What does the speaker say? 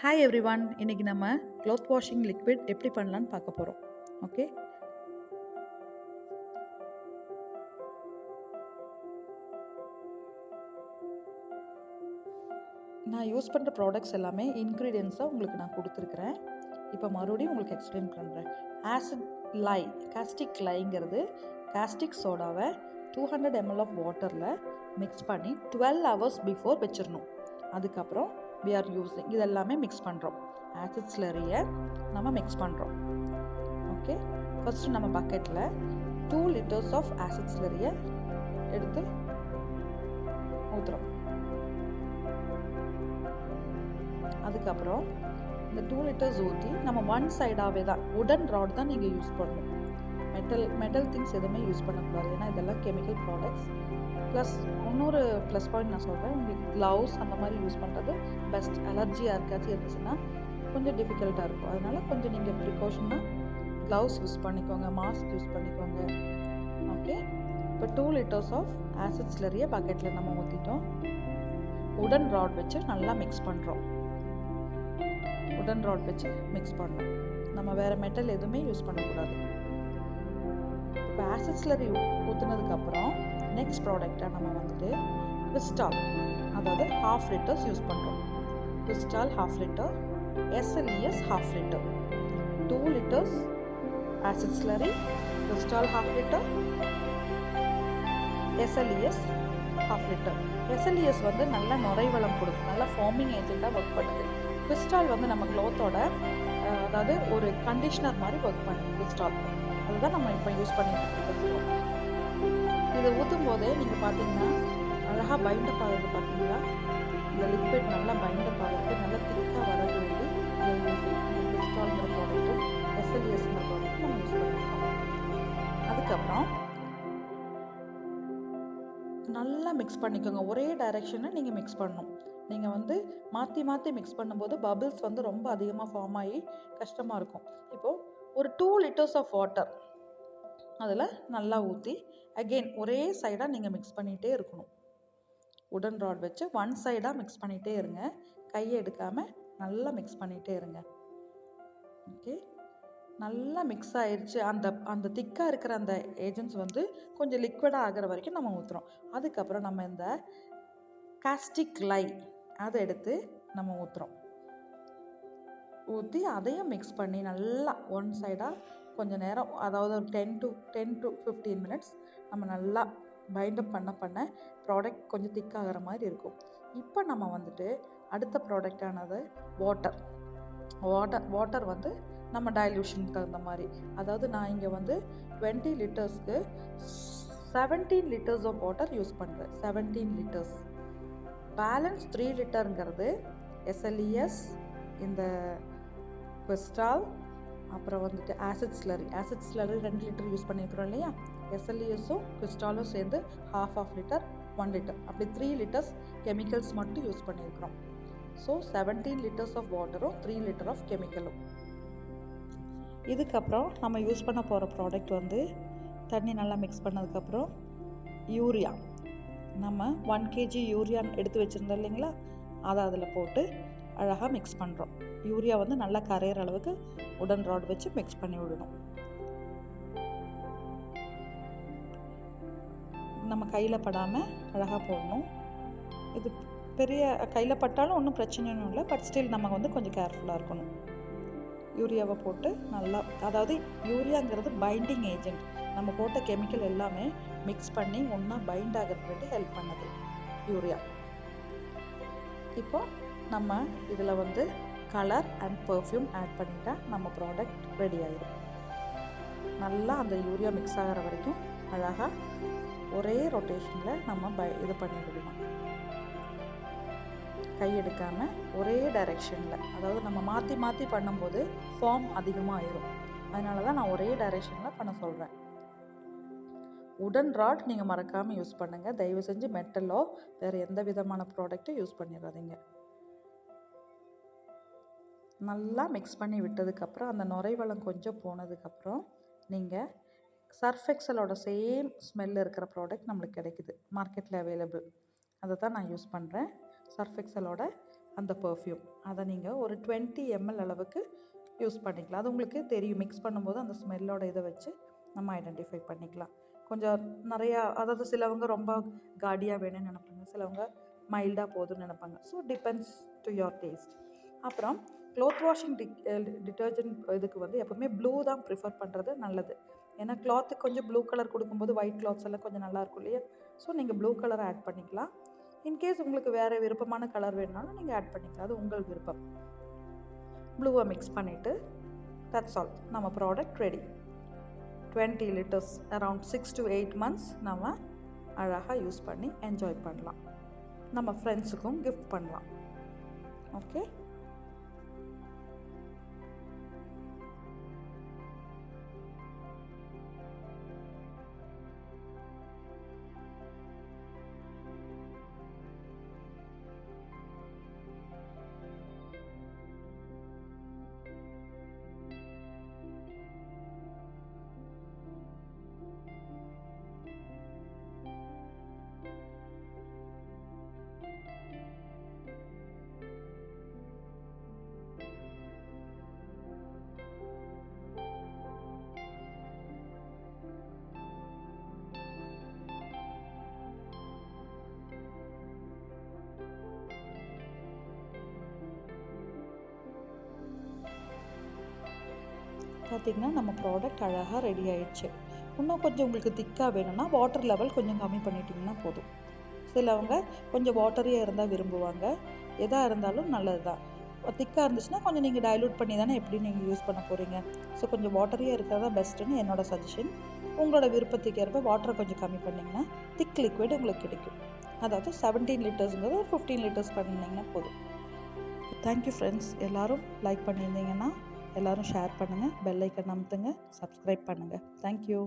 Hi everyone, இன்றைக்கி நம்ம cloth washing liquid எப்படி பண்ணலான்னு பார்க்க போகிறோம். ஓகே, நான் யூஸ் பண்ணுற ப்ராடக்ட்ஸ் எல்லாமே இன்க்ரீடியன்ஸாக உங்களுக்கு நான் கொடுத்துருக்குறேன். இப்போ மறுபடியும் உங்களுக்கு எக்ஸ்பிளைன் பண்ணுறேன். ஆசிட் லை, காஸ்டிக் லைங்கிறது காஸ்டிக் சோடாவை 200 ml ஆஃப் வாட்டரில் மிக்ஸ் பண்ணி 12 hours பிஃபோர் வச்சிடணும். அதுக்கப்புறம் we are using இது எல்லாமே மிக்ஸ் பண்ணுறோம். ஆசிட் ஸ்லரியை நம்ம மிக்ஸ் பண்ணுறோம். ஓகே, ஃபஸ்ட்டு நம்ம பக்கெட்டில் 2 liters ஆஃப் ஆசிட் ஸ்லரியை எடுத்து ஊற்றுறோம். அதுக்கப்புறம் இந்த 2 liters ஊற்றி நம்ம ஒன் சைடாகவே தான், உடன் ராட் தான் நீங்கள் யூஸ் பண்ணணும். மெட்டல் திங்ஸ் எதுவுமே யூஸ் பண்ணக்கூடாது, ஏன்னா இதெல்லாம் கெமிக்கல் ப்ராடக்ட்ஸ். ப்ளஸ் இன்னொரு ப்ளஸ் பாயிண்ட் நான் சொல்கிறேன், உங்களுக்கு க்ளவுஸ் அந்த மாதிரி யூஸ் பண்ணுறது பெஸ்ட். அலர்ஜி யாருக்காச்சும் இருந்துச்சுன்னா கொஞ்சம் டிஃபிகல்ட்டாக இருக்கும், அதனால் கொஞ்சம் நீங்கள் ப்ரிகாஷனாக க்ளவுஸ் யூஸ் பண்ணிக்கோங்க, மாஸ்க் யூஸ் பண்ணிக்கோங்க. ஓகே, இப்போ 2 liters ஆஃப் ஆசிட் ஸ்லரியை பக்கெட்டில் நம்ம ஊற்றிட்டோம். உடன் ராட் வச்சு நல்லா மிக்ஸ் பண்ணுறோம். உடன் ராட் வச்சு மிக்ஸ் பண்ணணும். நம்ம வேறு மெட்டல் எதுவுமே யூஸ் பண்ணக்கூடாது. இப்போ ஆசிட் ஸ்லரி ஊற்றுனதுக்கப்புறம் நெக்ஸ்ட் ப்ராடக்டாக நம்ம வந்துட்டு கிறிஸ்டால், அதாவது 1/2 liters யூஸ் பண்ணுறோம். Crysta 1/2 liter, SLES 1/2 liter. 2 liters acid slurry, Crysta 1/2 liter, SLES 1/2 liter. SLES வந்து நல்லா நுரைவளம் கொடுக்கும், நல்லா ஃபார்மிங் ஏஜெண்ட்டாக ஒர்க் பண்ணுது. கிறிஸ்டால் வந்து நம்ம க்ளோத்தோட அதாவது ஒரு கண்டிஷ்னர் மாதிரி ஒர்க் பண்ணுது கிறிஸ்டால். அதுதான் நம்ம இப்போ யூஸ் பண்ணிட்டு இருக்கோம். இதை ஊற்றும் போதே நீங்கள் பார்த்தீங்கன்னா அழகாக பைண்டப் ஆகுது. பார்த்தீங்களா, இந்த லிக்விட் நல்லா பைண்டப் ஆகுது, நல்லா திக்காக வரது வந்து கிறிஸ்டால்ங்கிற ப்ராடக்ட்டும் SLESங்கிற ப்ராடக்ட்டும் நம்ம யூஸ் பண்ணியிருக்கோம். அதுக்கப்புறம் நல்லா மிக்ஸ் பண்ணிக்கோங்க. ஒரே டைரெக்ஷனில் நீங்கள் மிக்ஸ் பண்ணணும். நீங்கள் வந்து மாற்றி மாற்றி மிக்ஸ் பண்ணும்போது பபிள்ஸ் வந்து ரொம்ப அதிகமாக ஃபார்ம் ஆகி கஷ்டமாக இருக்கும். இப்போது ஒரு 2 liters ஆஃப் வாட்டர் அதில் நல்லா ஊற்றி அகெயின் ஒரே சைடாக நீங்கள் மிக்ஸ் பண்ணிகிட்டே இருக்கணும். உடன் ராட் வச்சு ஒன் சைடாக மிக்ஸ் பண்ணிகிட்டே இருங்க, கையை எடுக்காமல் நல்லா மிக்ஸ் பண்ணிகிட்டே இருங்க. ஓகே, நல்லா மிக்ஸ் ஆயிடுச்சு. அந்த திக்காக இருக்கிற அந்த ஏஜென்ட்ஸ் வந்து கொஞ்சம் லிக்விடாக ஆகிற வரைக்கும் நம்ம ஊற்றுறோம். அதுக்கப்புறம் நம்ம இந்த காஸ்டிக் லை அதை எடுத்து நம்ம ஊற்றுறோம். ஊற்றி அதையும் மிக்ஸ் பண்ணி நல்லா ஒன் சைடாக கொஞ்சம் நேரம், அதாவது ஒரு 10 to 15 minutes நம்ம நல்லா பைண்டப் பண்ண ப்ராடக்ட் கொஞ்சம் திக்காகிற மாதிரி இருக்கும். இப்போ நம்ம வந்துட்டு அடுத்த ப்ராடக்டானது வாட்டர் வந்து நம்ம டைல்யூஷனுக்கு தகுந்த மாதிரி, அதாவது நான் இங்கே வந்து 20 litersக்கு 17 liters ஆஃப் வாட்டர் யூஸ் பண்ணுறேன். 17 liters. பேலன்ஸ் 3 literங்கிறது SLES, இந்த கிறிஸ்டால், அப்புறம் வந்துட்டு ஆசிட் ஸ்லரி 2 liter யூஸ் பண்ணியிருக்கிறோம் இல்லையா. SLESஸும் கிறிஸ்டாலும் சேர்ந்து 1/2 liter, 1 liter, அப்படி 3 liters கெமிக்கல்ஸ் மட்டும் யூஸ் பண்ணியிருக்கிறோம். ஸோ 17 liters ஆஃப் வாட்டரும் 3 liter ஆஃப் கெமிக்கலும். இதுக்கப்புறம் நம்ம யூஸ் பண்ண போகிற ப்ராடக்ட் வந்து தண்ணி நல்லா மிக்ஸ் பண்ணதுக்கப்புறம் யூரியா, நம்ம 1 kg யூரியா எடுத்து வச்சுருந்தோம் இல்லைங்களா, அதை அதில் போட்டு அழகாக மிக்ஸ் பண்ணுறோம். யூரியா வந்து நல்லா கரையிற அளவுக்கு உடன் ராட் வச்சு மிக்ஸ் பண்ணி விடணும். நம்ம கையில் படாமல் அழகாக போடணும். இது பெரிய கையில் பட்டாலும் ஒன்றும் பிரச்சனையும் இல்லை, பட் ஸ்டில் நம்ம வந்து கொஞ்சம் கேர்ஃபுல்லாக இருக்கணும். யூரியாவை போட்டு நல்லா, அதாவது யூரியாங்கிறது பைண்டிங் ஏஜென்ட், நம்ம போட்ட கெமிக்கல் எல்லாமே மிக்ஸ் பண்ணி ஒன்றா பைண்ட் ஆகிறதுக்கு ஹெல்ப் பண்ணுது யூரியா. இப்போ நம்ம இதில் வந்து கலர் அண்ட் பர்ஃப்யூம் ஆட் பண்ணிட்டா நம்ம ப்ராடக்ட் ரெடி ஆகிடும். நல்லா அந்த யூரியா மிக்ஸ் ஆகிற வரைக்கும் அழகாக ஒரே ரொட்டேஷனில் நம்ம இது பண்ணி விடணும். கை எடுக்காமல் ஒரே டைரெக்ஷனில், அதாவது நம்ம மாற்றி மாற்றி பண்ணும்போது ஃபார்ம் அதிகமாக ஆயிடும். அதனால தான் நான் ஒரே டைரெக்ஷனில் பண்ண சொல்கிறேன். உடன் ராட் நீங்கள் மறக்காமல் யூஸ் பண்ணுங்கள். தயவு செஞ்சு மெட்டலோ வேறு எந்த விதமான ப்ராடக்ட்டும் யூஸ் பண்ணிடாதீங்க. நல்லா மிக்ஸ் பண்ணி விட்டதுக்கப்புறம் அந்த நுரைவளம் கொஞ்சம் போனதுக்கப்புறம் நீங்கள் சர்ஃப் எக்ஸலோட சேம் ஸ்மெல் இருக்கிற ப்ராடக்ட் நம்மளுக்கு கிடைக்குது, மார்க்கெட்டில் அவைலபிள். அதை தான் நான் யூஸ் பண்ணுறேன். சர்ஃப் எக்ஸலோட அந்த பர்ஃப்யூம். அதை நீங்கள் ஒரு 20 ml அளவுக்கு யூஸ் பண்ணிக்கலாம். அது உங்களுக்கு தெரியும், மிக்ஸ் பண்ணும்போது அந்த ஸ்மெல்லோட இதை வச்சு நம்ம ஐடென்டிஃபை பண்ணிக்கலாம். கொஞ்சம் நிறையா, அதாவது சிலவங்க ரொம்ப காடியாக வேணும்னு நினைப்பாங்க, சிலவங்க மைல்டாக போதும்னு நினைப்பாங்க. So depends to your taste. அப்புறம் க்ளாத் வாஷிங் டிட்டர்ஜென்ட் இதுக்கு வந்து எப்போவுமே ப்ளூ தான் ப்ரிஃபர் பண்ணுறது நல்லது. ஏன்னா கிளாத்துக்கு கொஞ்சம் ப்ளூ கலர் கொடுக்கும்போது ஒயிட் கிளாத்ஸ் எல்லாம் கொஞ்சம் நல்லாயிருக்கும் இல்லையா? ஸோ நீங்கள் ப்ளூ கலரை ஆட் பண்ணிக்கலாம். இன்கேஸ் உங்களுக்கு வேறு விருப்பமான கலர் வேணுனாலும் நீங்கள் ஆட் பண்ணிக்கலாம், அது உங்கள் விருப்பம். ப்ளூவை மிக்ஸ் பண்ணிவிட்டு தட்ஸ் ஆல், நம்ம product ready. 20 liters around 6 to 8 months நம்ம அழகாக யூஸ் பண்ணி என்ஜாய் பண்ணலாம். நம்ம ஃப்ரெண்ட்ஸுக்கும் கிஃப்ட் பண்ணலாம். ஓகே, பார்த்திங்கன்னா நம்ம ப்ராடக்ட் அழகாக ரெடி ஆயிடுச்சு. இன்னும் கொஞ்சம் உங்களுக்கு திக்காக வேணும்னா வாட்டர் லெவல் கொஞ்சம் கம்மி பண்ணிட்டிங்கன்னா போதும். சிலவங்க கொஞ்சம் வாட்டரியாக இருந்தால் விரும்புவாங்க. எதாக இருந்தாலும் நல்லது தான். திக்காக இருந்துச்சுன்னா கொஞ்சம் நீங்கள் டைலூட் பண்ணி தானே எப்படி நீங்கள் யூஸ் பண்ண போகிறீங்க. ஸோ கொஞ்சம் வாட்டரியாக இருக்கிறதா பெஸ்ட்டுன்னு என்னோடய சஜஷன். உங்களோட விருப்பத்துக்கு ஏற்ப வாட்டரை கொஞ்சம் கம்மி பண்ணிங்கன்னா திக் லிக்விட் உங்களுக்கு கிடைக்கும். அதாவது 17 லிட்டர்ஸுங்கிறது ஒரு 15 லிட்டர்ஸ் பண்ணிங்கன்னா போதும். Thank you friends. எல்லோரும் லைக் பண்ணியிருந்தீங்கன்னா எல்லோரும் ஷேர் பண்ணுங்கள், பெல் ஐக்கன் அமுத்துங்க, சப்ஸ்கிரைப் பண்ணுங்கள். தேங்க்யூ.